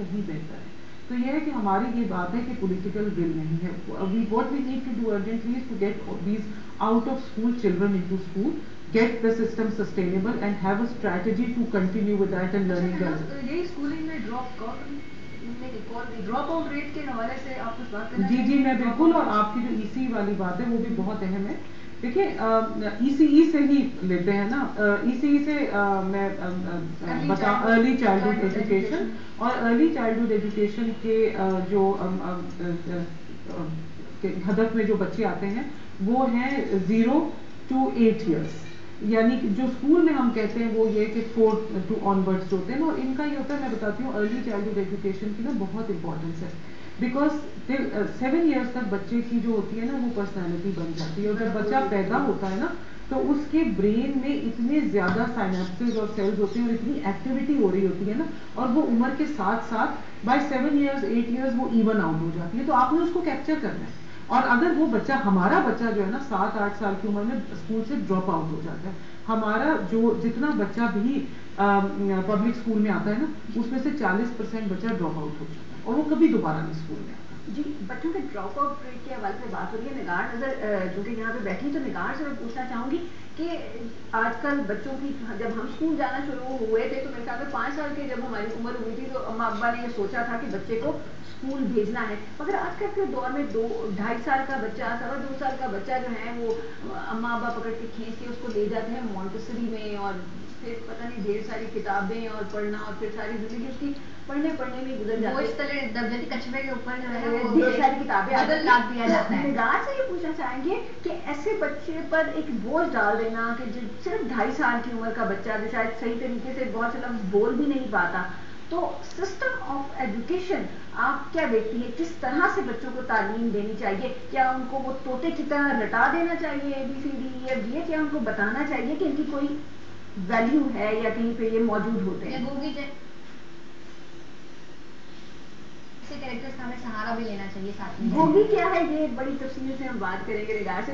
ही बेहतर है। तो यह है कि हमारी ये बात है कि पॉलिटिकल विल नहीं है। What we need to do urgently is to get these out of school children into school, get the system sustainable and have a strategy to continue with that and learning well. यही schooling में drop out rate के हवाले से आप कुछ बात करना जी मैं बिल्कुल, और आपकी जो ईसी वाली बात है वो भी बहुत अहम है। देखिए ईसीई से ही लेते हैं ना, ईसीई से मैं बता अर्ली चाइल्डहुड एजुकेशन, और अर्ली चाइल्डहुड एजुकेशन के जो हदफ में जो बच्चे आते हैं वो हैं 0 to 8 ईयर्स, यानी कि जो स्कूल में हम कहते हैं वो ये कि 4 to ऑनवर्ड्स होते हैं। और इनका ये होता है, मैं बताती हूँ, अर्ली चाइल्डहुड एजुकेशन की ना बहुत इंपॉर्टेंस है, बिकॉज 7 ईयर्स तक बच्चे की जो होती है ना वो पर्सनैलिटी बन जाती है। और जब बच्चा पैदा होता है ना तो उसके ब्रेन में इतने ज्यादा साइनेप्सेस और सेल्स होते हैं और इतनी एक्टिविटी हो रही होती है ना, और वो उम्र के साथ साथ बाय 7 ईयर्स 8 ईयर्स वो इवन आउट हो जाती है। तो आपने उसको कैप्चर करना है। और अगर वो बच्चा, हमारा बच्चा जो है ना 7-8 साल की उम्र में स्कूल से ड्रॉप आउट हो जाता है, हमारा जो जितना बच्चा भी पब्लिक स्कूल में आता है ना उसमें से 40% बच्चा ड्रॉप आउट हो जाता है और वो कभी दोबारा नहीं स्कूल में आता। जी, बच्चों के ड्रॉप आउट रेट के हवाले से बात हो रही है। निगार नजर जो कि यहाँ पे बैठी, तो निगार से मैं पूछना चाहूंगी कि आजकल बच्चों की, जब हम स्कूल जाना शुरू हुए थे तो मेरे ख्याल में 5 साल के जब हमारी उम्र हुई थी तो अम्मा अब्बा ने ये सोचा था कि बच्चे को स्कूल भेजना है। मगर आजकल के दौर में 2-2.5 साल का बच्चा, 2.25 साल का बच्चा जो है वो अम्मा अब्बा पकड़ के खींच के उसको ले जाते हैं मॉन्टेसरी में, और फिर पता नहीं ढेर सारी किताबें और पढ़ना, और फिर सारी जिंदगी उसकी पढ़ने में गुजर जाती है। वो इस तरह दबजती कछुए के ऊपर जो है वो ढेर सारी किताबें लाद दिया जाता है। निगार से ये पूछना चाहेंगे कि ऐसे बच्चे पर एक बोझ डाल देना कि जो सिर्फ 2.5 साल की उम्र का बच्चा जो शायद सही तरीके से बहुत से लफ्ज बोल भी नहीं पाता, तो सिस्टम ऑफ एजुकेशन आप क्या देखती है, किस तरह से बच्चों को तालीम देनी चाहिए? क्या उनको वो तोते की तरह रटा देना चाहिए ABCD, क्या उनको बताना चाहिए कि इनकी कोई वैल्यू है या कहीं पे ये मौजूद होते हैं? कैरेक्टर्स का हमें सहारा भी लेना चाहिए साथ में। गोगी क्या है, ये बड़ी तफसील से हम बात करेंगे निगार से।